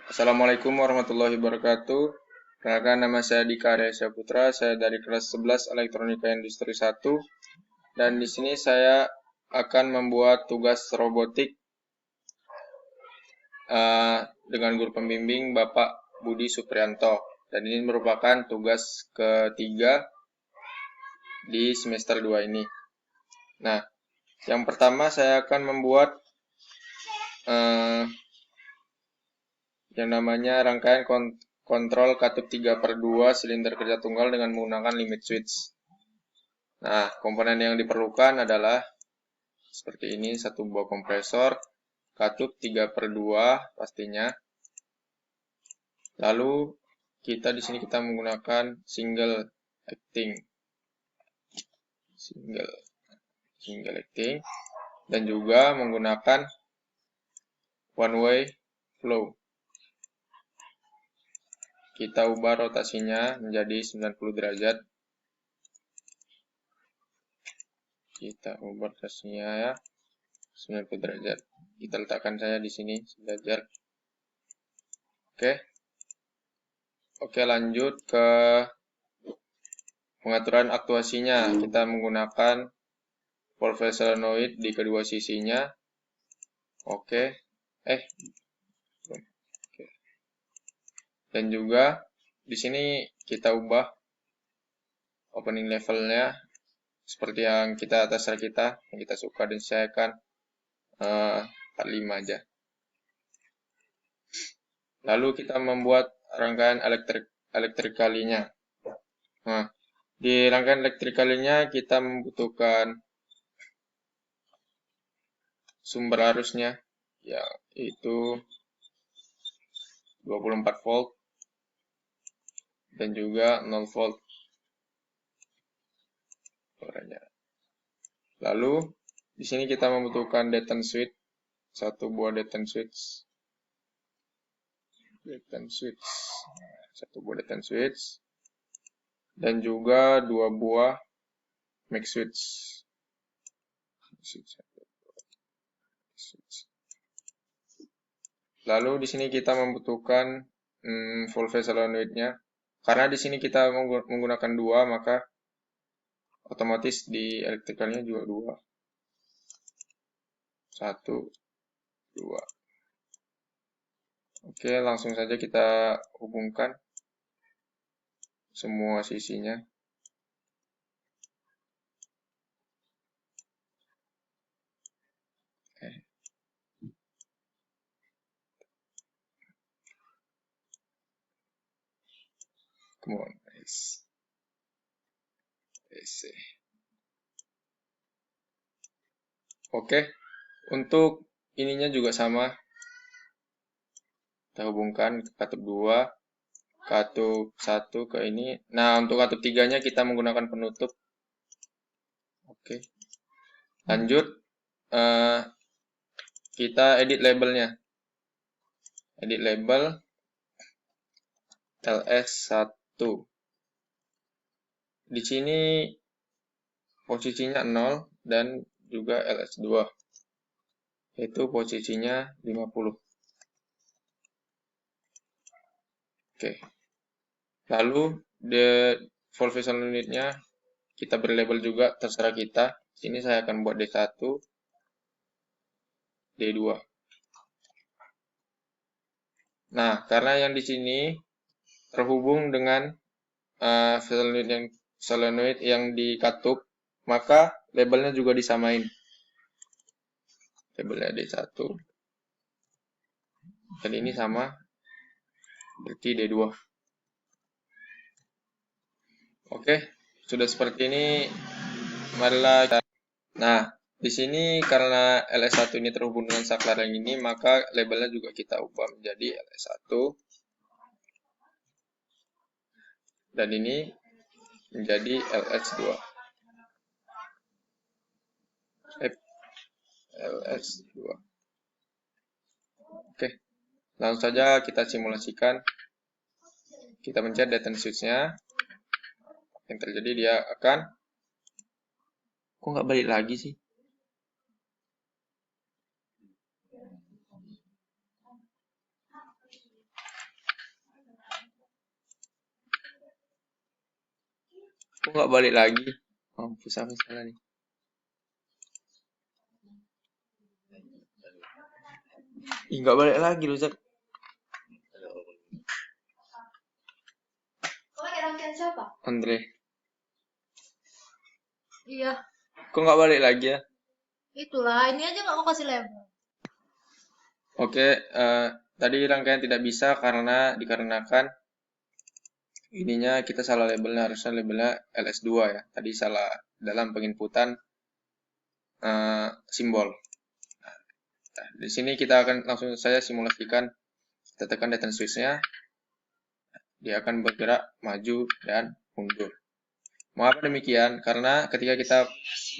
Assalamualaikum warahmatullahi wabarakatuh. Perkenalkan, nama saya Dika Arya Putra, saya dari kelas 11 Elektronika Industri 1. Dan di sini saya akan membuat tugas robotik dengan guru pembimbing Bapak Budi Suprianto. Dan ini merupakan tugas ketiga di semester 2 ini. Nah, yang pertama saya akan membuat yang namanya rangkaian kontrol katup 3/2 silinder kerja tunggal dengan menggunakan limit switch. Nah, komponen yang diperlukan adalah seperti ini, satu buah kompresor, katup 3/2 pastinya. Lalu di sini kita menggunakan single acting dan juga menggunakan one way flow. Kita ubah rotasinya menjadi 90 derajat. Kita ubah rotasinya ya 90 derajat. Kita letakkan saja di sini derajat. Oke, lanjut ke pengaturan aktuasinya. Kita menggunakan voltage solenoid di kedua sisinya. Dan juga di sini kita ubah opening levelnya seperti yang terserah kita, yang kita suka, dan saya akan 45 aja. Lalu kita membuat rangkaian elektrikalinya. Nah, di rangkaian elektrikalinya kita membutuhkan sumber arusnya, yaitu 24 volt dan juga 0 volt. Lalu di sini kita membutuhkan detent switch, satu buah detent switch, dan juga dua buah max switch. Lalu di sini kita membutuhkan voltage solenoidnya. Karena di sini kita menggunakan dua, maka otomatis di elektrikalnya juga dua. 1, 2. Oke, langsung saja kita hubungkan semua sisinya. Come on, guys. Oke, untuk ininya juga sama. Kita hubungkan katup 2, katup 1 ke ini. Nah, untuk katup 3-nya kita menggunakan penutup. Oke. Lanjut, kita edit labelnya. Edit label LS1. Di sini posisinya 0 dan juga LS2. Itu posisinya 50. Oke. Lalu voltage unitnya kita beri label juga, terserah kita. Sini saya akan buat D1, D2. Nah, karena yang di sini terhubung dengan solenoid yang di katup, maka labelnya juga disamain. Labelnya D1. Dan ini sama, berarti D2. Oke, sudah seperti ini. Marilah kita. Nah, di sini karena LS1 ini terhubung dengan saklar yang ini, maka labelnya juga kita ubah menjadi LS1. Dan ini menjadi LS2. LS2. Oke, langsung saja kita simulasikan. Kita pencet detent switch-nya. Yang terjadi dia akan... Kok nggak balik lagi sih? nggak balik lagi? Mampus, apa salah nih? Ih, nggak balik lagi loh, Zak. Kau pakai rangkaian siapa? Andre. Iya. Kok nggak balik lagi ya? Itulah, ini aja nggak mau kasih label. Oke, tadi rangkaian tidak bisa dikarenakan ininya kita salah labelnya, harusnya labelnya LS2 ya. Tadi salah dalam penginputan simbol. Nah, di sini kita akan langsung saja simulasikan. Kita tekan deten switch-nya, dia akan bergerak maju dan mundur. Mengapa demikian? Karena ketika kita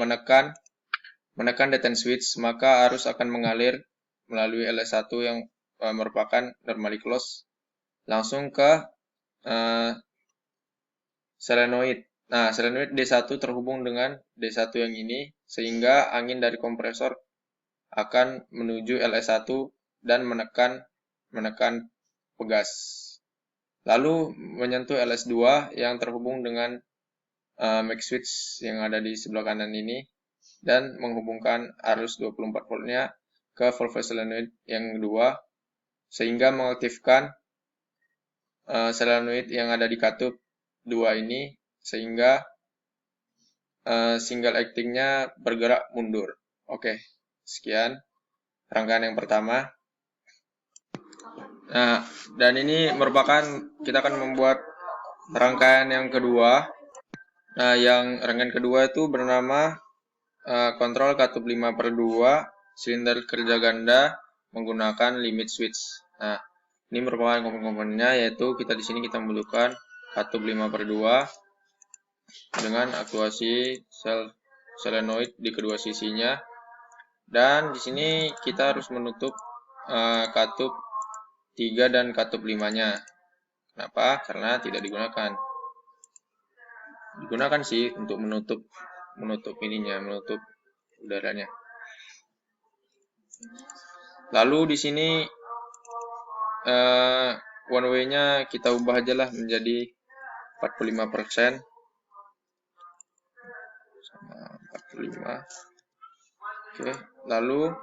menekan deten switch, maka arus akan mengalir melalui LS1 yang merupakan normally close langsung ke solenoid. Nah, solenoid D1 terhubung dengan D1 yang ini, sehingga angin dari kompresor akan menuju LS1 dan menekan pegas. Lalu menyentuh LS2 yang terhubung dengan max switch yang ada di sebelah kanan ini, dan menghubungkan arus 24 voltnya ke voltage solenoid yang kedua, sehingga mengaktifkan solenoid yang ada di katup 2 ini, sehingga single actingnya bergerak mundur. Oke, sekian rangkaian yang pertama. Nah, dan ini merupakan, kita akan membuat rangkaian yang kedua. Nah, yang rangkaian kedua itu bernama kontrol katup 5/2 silinder kerja ganda menggunakan limit switch. Nah, ini merupakan komponen-komponennya, yaitu kita di sini kita membutuhkan katup 5/2 dengan aktuasi sel solenoid di kedua sisinya, dan di sini kita harus menutup katup 3 dan katup 5-nya. Kenapa? Karena tidak digunakan. Digunakan sih untuk menutup ininya, menutup udaranya. Lalu di sini one way-nya kita ubah aja lah menjadi 45%. Sama 45. Oke, lalu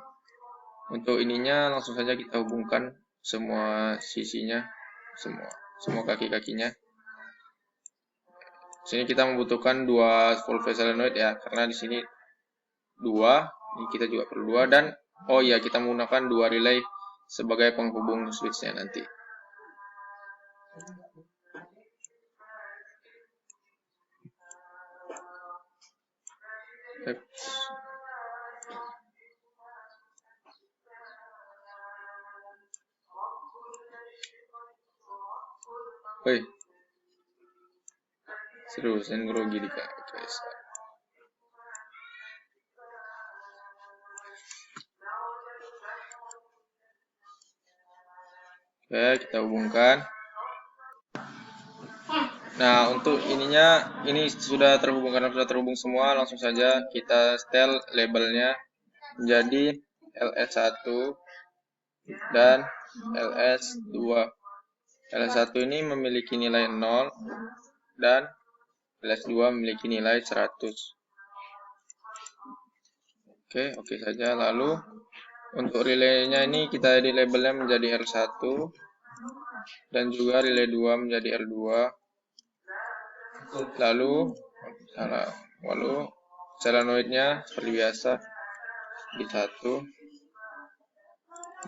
untuk ininya langsung saja kita hubungkan semua sisinya, semua kaki-kakinya. Di sini kita membutuhkan 2 voltage solenoid ya, karena di sini 2, ini kita juga perlu 2, dan oh iya, kita menggunakan 2 relay sebagai penghubung switch-nya nanti. Woi, serius, dan grogi di guys. Oke, kita hubungkan. Nah, untuk ininya, ini sudah terhubung, karena sudah terhubung semua, langsung saja kita setel labelnya menjadi LS1 dan LS2. LS1 ini memiliki nilai 0 dan LS2 memiliki nilai 100. Oke saja. Lalu untuk relaynya ini kita edit labelnya menjadi R1 dan juga relay 2 menjadi R2. Lalu solenoidnya seperti biasa D1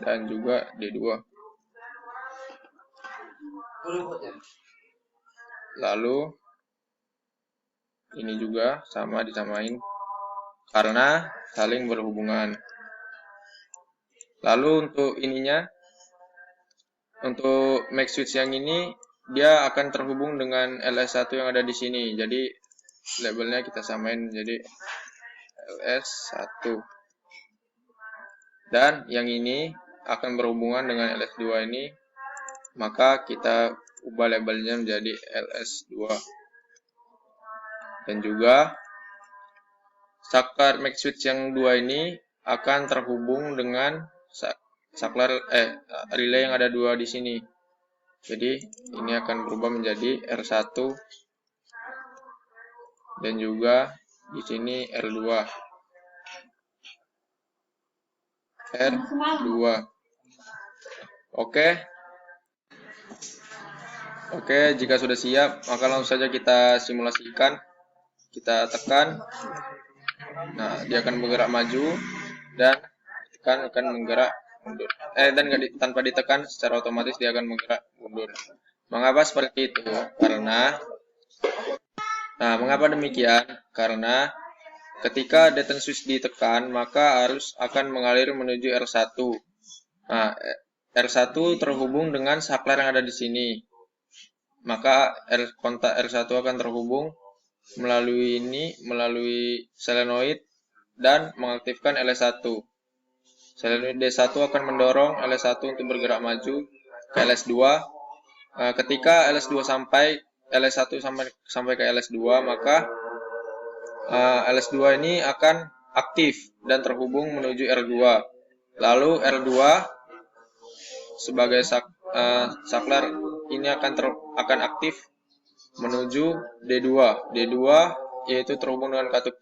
dan juga D2. Lalu ini juga sama, disamain karena saling berhubungan. Lalu untuk ininya, untuk max switch yang ini, dia akan terhubung dengan LS1 yang ada di sini. Jadi labelnya kita samain jadi LS1. Dan yang ini akan berhubungan dengan LS2 ini, maka kita ubah labelnya menjadi LS2. Dan juga saklar max switch yang 2 ini akan terhubung dengan saklar relay yang ada 2 di sini. Jadi ini akan berubah menjadi R1 dan juga di sini R2. R2. Oke. Oke, jika sudah siap, maka langsung saja kita simulasikan. Kita tekan. Nah, dia akan bergerak maju dan tekan akan menggerak mundur. Dan tanpa ditekan secara otomatis dia akan menggerak mundur. Mengapa seperti itu? Mengapa demikian? Karena ketika detent switch ditekan, maka arus akan mengalir menuju R1. Nah, R1 terhubung dengan saklar yang ada di sini. Maka kontak R1 akan terhubung melalui solenoid dan mengaktifkan LS1. Solenoid D1 akan mendorong LS1 untuk bergerak maju ke LS2. Ketika LS2 sampai LS1 sampai ke LS2, maka LS2 ini akan aktif dan terhubung menuju R2. Lalu R2 sebagai saklar ini akan aktif menuju D2. D2 yaitu terhubung dengan katup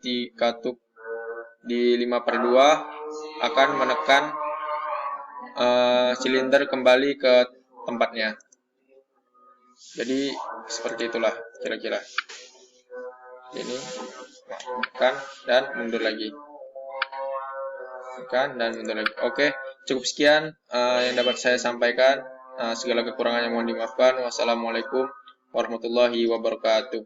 di 5/2 akan menekan silinder kembali ke tempatnya. Jadi seperti itulah kira-kira. Ini tekan dan mundur lagi. Tekan dan mundur lagi. Oke, cukup sekian yang dapat saya sampaikan. Segala kekurangannya mohon dimaafkan. Wassalamualaikum warahmatullahi wabarakatuh.